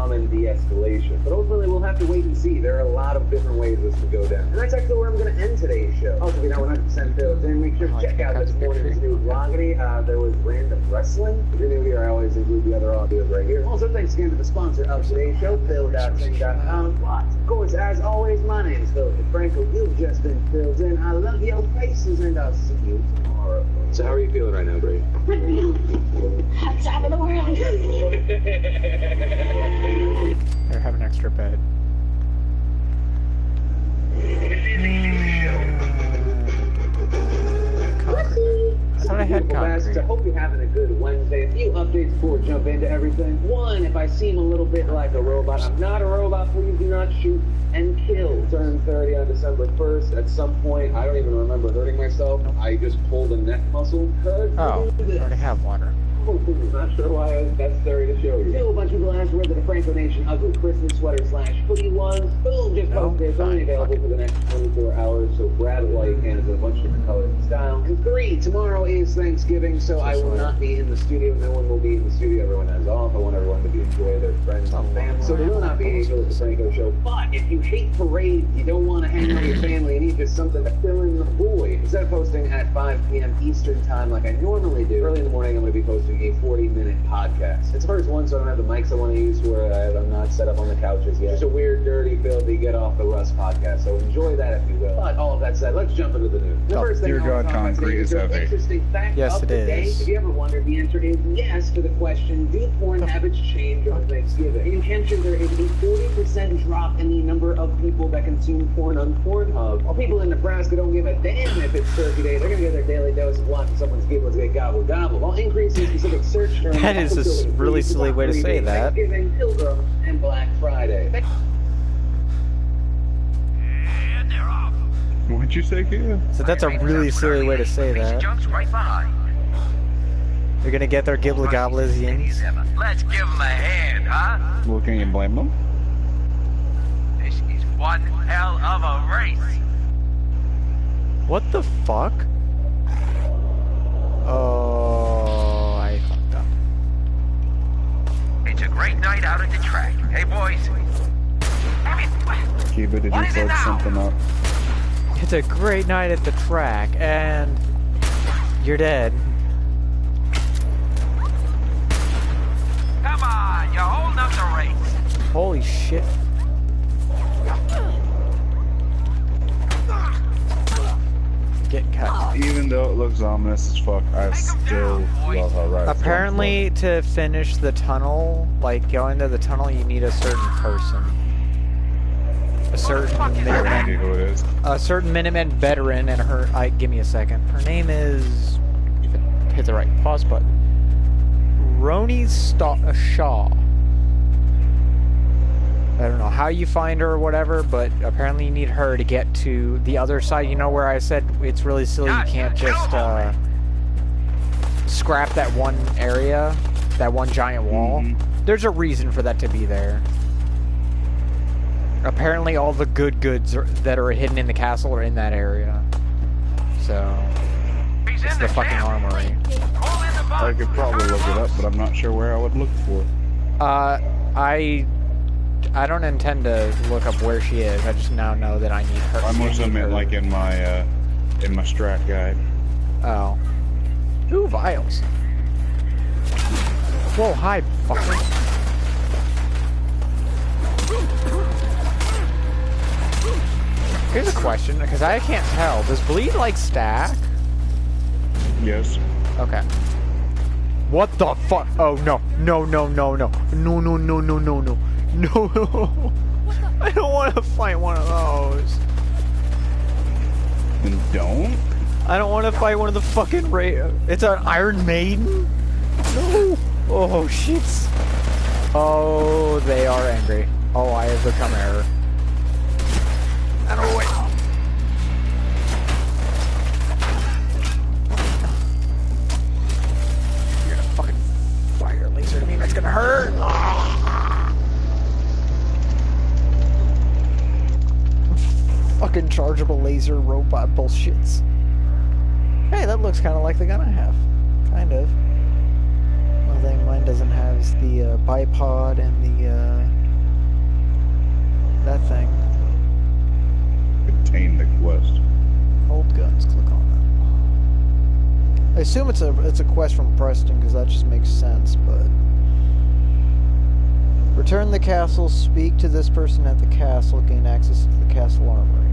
common de-escalation. But ultimately, we'll have to wait and see. There are a lot of different ways this could go down. And that's actually where I'm going to end today's show. Also, if you're not 100% filled in, make sure to check out this morning's new vloggy. There was random wrestling. If you're new here, I always include the other audios right here. Also, thanks again to the sponsor of today's show, Phil.sing.com. But, of course, as always, my name is Phil Franco. You've just been filled in. I love your faces, and I'll see you tomorrow. So how are you feeling right now, Brady? I'm top of the world. Here, have an extra bed. I thought I had concrete. I hope you're having a good Wednesday. A few updates before we jump into everything. One, if I seem a little bit like a robot, I'm not a robot. Please do not shoot and kill. Turn 30 on December 1st. At some point, I don't even remember hurting myself. I just pulled a neck muscle. Oh, I already have water. Not sure why it was necessary to show you. Still a bunch of people asked where the Franco Nation ugly Christmas sweater / hoodie was. Boom, just posted. It's only available for the next 24 hours, so grab it while you can. It's in a bunch of different colors and styles. And 3, tomorrow is Thanksgiving, so I will not be in the studio. No one will be in the studio. Everyone has off. I want everyone to enjoy their friends and family. So there will not be Angel at the Franco show. But if you hate parades, you don't want to hang out with your family, and need just something to fill in the void, instead of posting at 5 p.m. Eastern time like I normally do, early in the morning I'm going to be posting a 40-minute podcast. It's the first one, so I don't have the mics I want to use for it. I'm not set up on the couches yet. Just a weird, dirty, filthy, get off the rust podcast. So enjoy that if you will. But all of that said, let's jump into the news. The first thing Dear God, concrete is heavy. Interesting fact Yes, of it the day. is. If you ever wondered, the answer is yes to the question, do porn habits change on Thanksgiving? In New Hampshire, there is a 40% drop in the number of people that consume porn on Pornhub. While people in Nebraska don't give a damn if it's Turkey Day, they're going to get their daily dose of watching someone's giblets get gobble gobble. While increasing specific search terms, That is a really silly way to say that. Thanksgiving, Pilgrim, and Black Friday. And they're off. What'd you say, Kiba? So that's a really silly way to say that. Junk's right behind. They're gonna get their gibble gobblesians. Let's give them a hand, huh? Well, can you blame them? This is one hell of a race. What the fuck? Oh, I fucked up. It's a great night out at the track. Hey, boys. Kiba, did What you is it fuck now? something up? It's a great night at the track, and you're dead. Come on, you're holding up the race. Holy shit. Get cut. Even though it looks ominous as fuck, I still love how right. Apparently, to finish the tunnel, like go into the tunnel, you need a certain person. A certain Minuteman. A certain Minuteman veteran, and her. Give me a second. Her name is. Hit the right pause button. Roni Shaw. I don't know how you find her or whatever, but apparently you need her to get to the other side. You know where I said it's really silly you can't just scrap that one area, that one giant wall? There's a reason for that to be there. Apparently all the good goods that are hidden in the castle are in that area. So, it's the fucking armory. I could probably look it up, but I'm not sure where I would look for it. I don't intend to look up where she is. I just now know that I need her. I must admit, like in my strat guide. Oh. Ooh, vials. Whoa, hi, fucker. Here's a question, because I can't tell. Does bleed like stack? Yes. Okay. What the fuck? Oh, no. No, no, no, no. No, no, no, no, no, no. No. I don't want to fight one of those. Then don't? I don't want to fight one of the fucking It's an Iron Maiden? No. Oh, shit. Oh, they are angry. Oh, I have become error. I don't know, wait. You're gonna fucking fire a laser to me. That's gonna hurt. Fucking chargeable laser robot bullshits. Hey, that looks kind of like the gun I have. Kind of. One thing mine doesn't have is the bipod and the I assume it's a quest from Preston, because that just makes sense, but... Return the castle, speak to this person at the castle, gain access to the castle armory.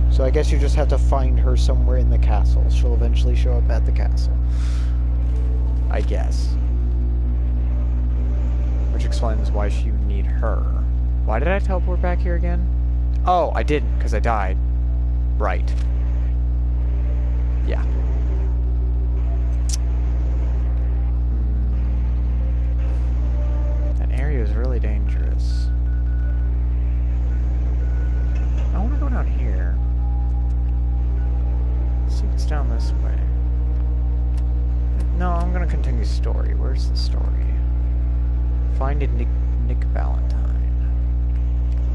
So I guess you just have to find her somewhere in the castle. She'll eventually show up at the castle. I guess. Which explains why you need her. Why did I teleport back here again? Oh, I didn't, because I died. Right. Yeah. That area is really dangerous. I want to go down here. Let's see if it's down this way. No, I'm going to continue story. Where's the story? Find Nick Valentine.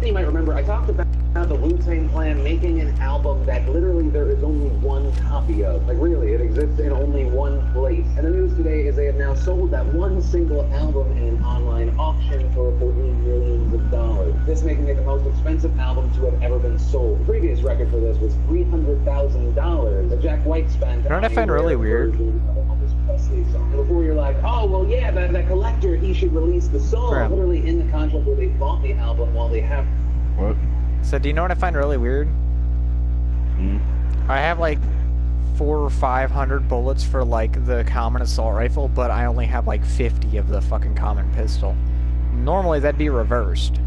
You might remember I talked about the Wu-Tang Clan making an album that literally there is only one copy of. Like really, it exists in only one place. And the news today is they have now sold that one single album in an online auction for $14 million. This making it the most expensive album to have ever been sold. The previous record for this was $300,000 that Jack White spent. You know what I find really weird? And before you're like, oh, well, yeah, that collector, he should release the song. Crap. Literally in the contract where they bought the album while they have... What? So do you know what I find really weird? I have like 400 or 500 bullets for like the common assault rifle, but I only have like 50 of the fucking common pistol. Normally that'd be reversed.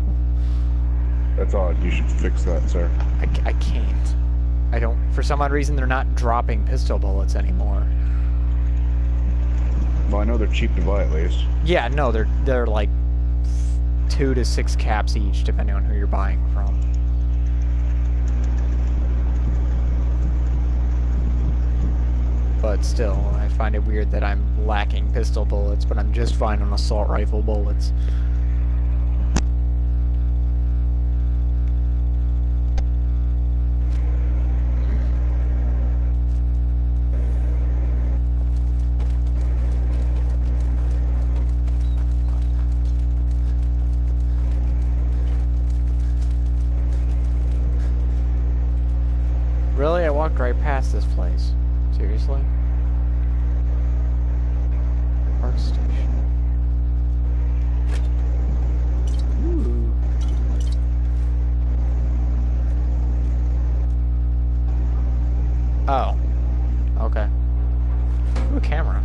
That's odd. You should fix that, sir. I can't. I don't... For some odd reason, they're not dropping pistol bullets anymore. Well, I know they're cheap to buy at least. Yeah, no, they're like 2 to 6 caps each, depending on who you're buying from. But still, I find it weird that I'm lacking pistol bullets, but I'm just fine on assault rifle bullets. Really? I walked right past this place. Seriously? Park station. Ooh. Oh. Okay. Ooh, a camera.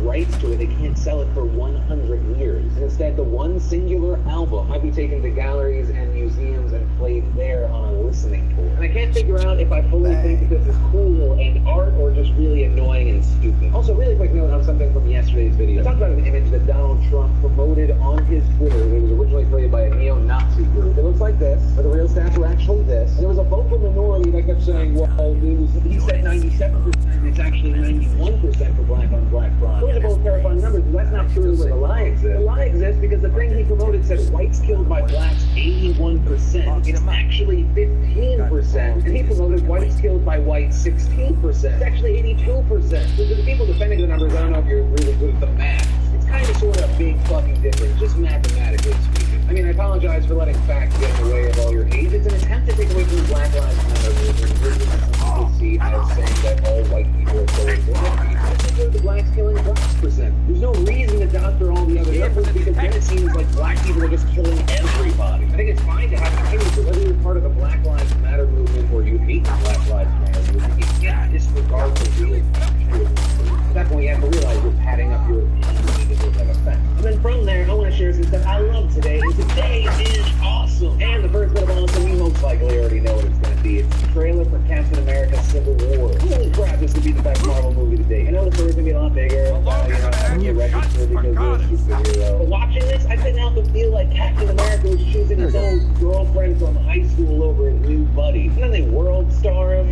rights to it, they can't sell it for 100 years. Instead, the one singular album might be taken to galleries and museums and played there on a listening tour. And I can't figure out if I fully think that this is cool and art or just really annoying and stupid. Also, really quick note on something from yesterday's video. I talked about an image that Donald Trump promoted on his Twitter. It was originally created by a neo-Nazi group. It looks like this, but the real stats were actually this. And there was a vocal minority that kept saying, well, he said 97%, it's actually 91% for black on black crime. Those are both terrifying numbers, but that's not true where the lie exists. The lie exists because the thing he promoted said whites killed by blacks 81%. It's actually 15%. And he promoted whites killed by whites 16%. It's actually 82%. So to the people defending the numbers, I don't know if you're really good at the math. It's kind of sort of a big fucking difference, just mathematically speaking. I mean, I apologize for letting facts get in the way of all your hate. It's an attempt to take away from the Black Lives Matter movement. People see as saying that all white people are so important. The blacks killing blacks percent. There's no reason to doctor all the other numbers because then it seems like black people are just killing everybody. I think it's fine to have an opinion, but whether you're part of the Black Lives Matter movement or you hate the Black Lives Matter movement, you can't disregard the real facts. At that point, you have to realize you're padding up your opinion to have effect. And then from there, I want to share some stuff I love today, and today is awesome. And the first bit of awesome, you most likely already know what it's going to be. It's the trailer for Captain America Civil War. Holy crap, this could be the best Marvel movie today. I know the first going to be a lot bigger. You know, I get registered because you're a superhero. But watching this, I couldn't help but feel like Captain America was choosing his own girlfriend from high school over his new buddy. And then they world star him.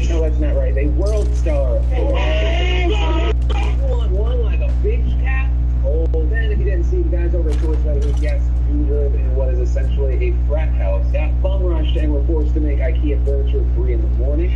No, that's not right. They world star him. One like a big cat. Oh, then if you didn't see, the guys over at Choice Medical guests do live in what is essentially a frat house. Got bum rushed and were forced to make IKEA furniture at 3 in the morning.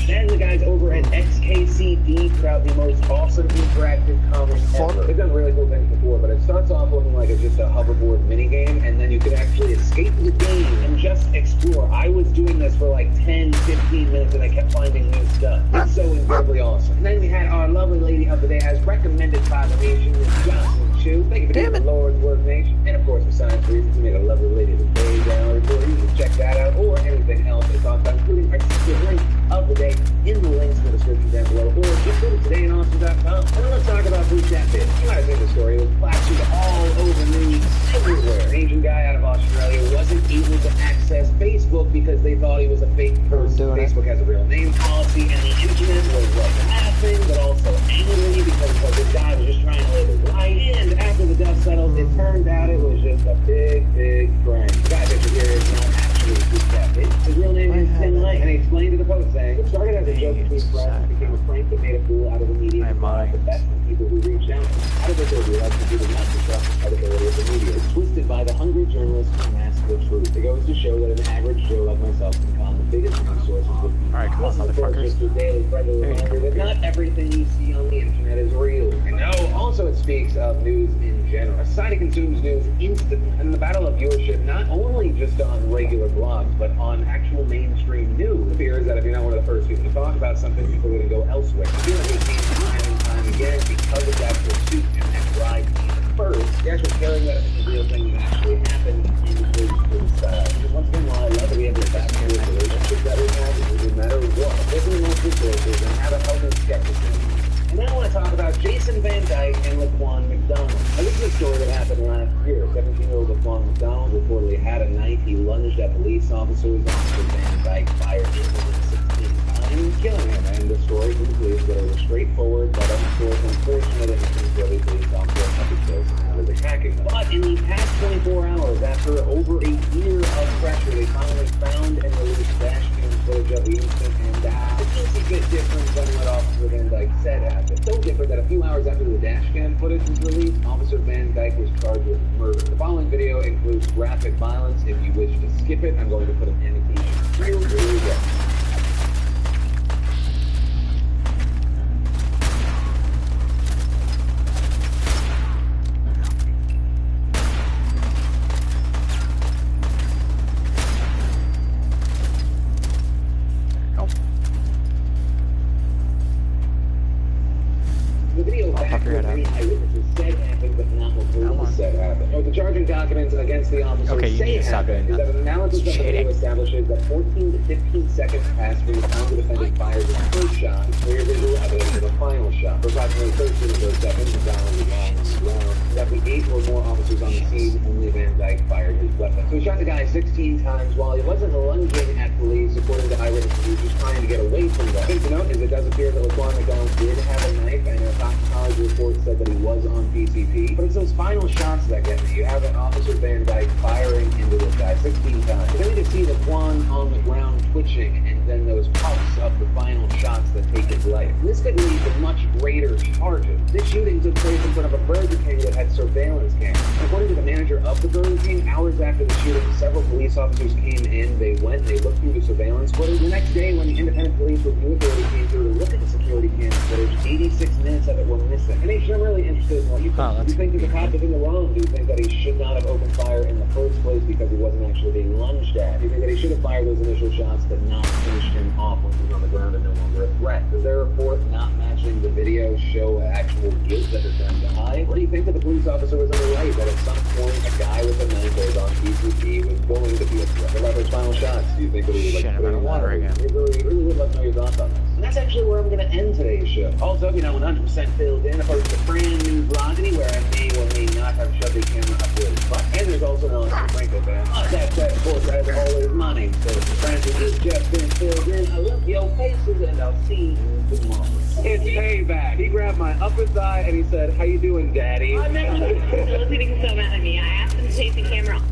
Then the guys over at XKCD put out the most awesome interactive comic ever. They've done really cool things before, but it starts off looking like it's just a hoverboard minigame, and then you can actually escape the game and just explore. I was doing this for like 10, 15 minutes, and I kept finding new stuff. It's so incredibly awesome. And then we had our lovely lady of the day, as recommended by the nation, Ms. Jocelyn Chu. Thank you for being the Lord's Work Nation. And of course, for science reasons, we made a lovely lady of the day gallery for you. You can check that out, or anything else they talked about, including our secret link of the day in the links in the description down below, or just go to todayinaustin.com. And let's talk about Blue Chat Bit. You might have seen the story. It was plastered all over news everywhere. An Asian guy out of Australia wasn't able to access Facebook because they thought he was a fake person. Facebook has a real name policy, and the internet was like laughing, but also angry because this guy was just trying to live his life. And after the dust settled, it turned out it was just a big, big prank. The guy pictured here is not actually Blue Chat Bit. His real name is Tim Light, and he explained to the Post saying, it started as a joke between friends and became a prank that made a fool out of the media and brought out the best in people who reached out. Out of their realized that people not to trust the credibility of the media. It's twisted by the hungry journalists who mask the truth. It goes to show that an average Joe like myself can con the biggest news sources with people. Alright, come on, motherfuckers. Just a daily friendly reminder that not everything you see on the internet is real. And no, also it speaks of news in general. A society consumes news instantly. And the battle of viewership, not only just on regular blogs, but on actual mainstream news. The fear is that if you're not one of the first people to talk about something, people are going to go elsewhere. I feel like we've seen time and time again because of that pursuit and that drive to be the first. The actual caring that it's a real thing that actually happened in the because once again, while I love that we have this back and forth relationship that we have, no matter what, listen to most resources and have a healthy skepticism. And then I want to talk about Jason Van Dyke and Laquan McDonald. Now, this is a story that happened last year. 17-year-old Laquan McDonald reportedly had a knife. He lunged at police officers. Officer Van Dyke fired into him 16 times, killing him. And the story concludes that it was straightforward, but unfortunate, and it seems that the police officer had to kill someone was attacking them. But in the past 24 hours, after over a year of pressure, they finally found and released dash cam footage of the incident, and it's a bit different than what Officer Van Dyke said happened. So different that a few hours after the dash cam footage was released, Officer Van Dyke was charged with murder. The following video includes graphic violence. If you wish to skip it, I'm going to put an annotation. Here we go. The charging documents against the officer say happened is that an analysis of the video establishes that 14 to 15 seconds passed from the time the defendant fired his first shot to clear visual evidence of a final shot. For approximately 13 of those seconds, the Donald was on the ground. After 8 or more officers on the scene, only Van Dyke fired his weapon. So he shot the guy 16 times while he wasn't lunging at police, according to eyewitnesses. He was just trying to get away from them. The thing to note is it does appear that Laquan McDonald did have a knife, and a toxicology report said that he was on PCP. But it's those final shots that get me. You have an Officer Van Dyke firing into this guy 16 times. But then you see Laquan on the ground twitching, and then those puffs of the final shots that take his life. And this could lead to much greater charges. This shooting took place in front of a Burger King that had surveillance cameras. According to the manager of the Burger King, hours after the shooting, several police officers came in. They looked through the surveillance footage. The next day, when the independent police review authority came through to look at the security camera footage, 86 minutes of it were missing. And I'm really interested in what you think. Do you think that the cop is in the wrong? Do you think that he should not have opened fire in the first place because he wasn't actually being lunged at? Do you think that he should have fired those initial shots but not finished him off when he was on the ground and no longer a threat? Does their report not matching the video show actual guilt that is done to hide? Or do you think that the police officer was in the right, that at some point a guy with a knife that was on PCP was going to be a threat? What about those final shots? Do you think that he was like putting water again? I really would love to know your thoughts on this. And that's actually where I'm going to end today's show. Also, 100% filled in, opposed to brand new vlog anywhere I may or may not have shoved a camera up his butt. And there's also no Franco fan. That said, of course, as always, my name is Francis. Has just been filled in. I love your faces, and I'll see you tomorrow. It's payback. He grabbed my upper thigh and he said, "How you doing, Daddy?" Oh, no, Phil's getting so mad at me. I asked him to take the camera off.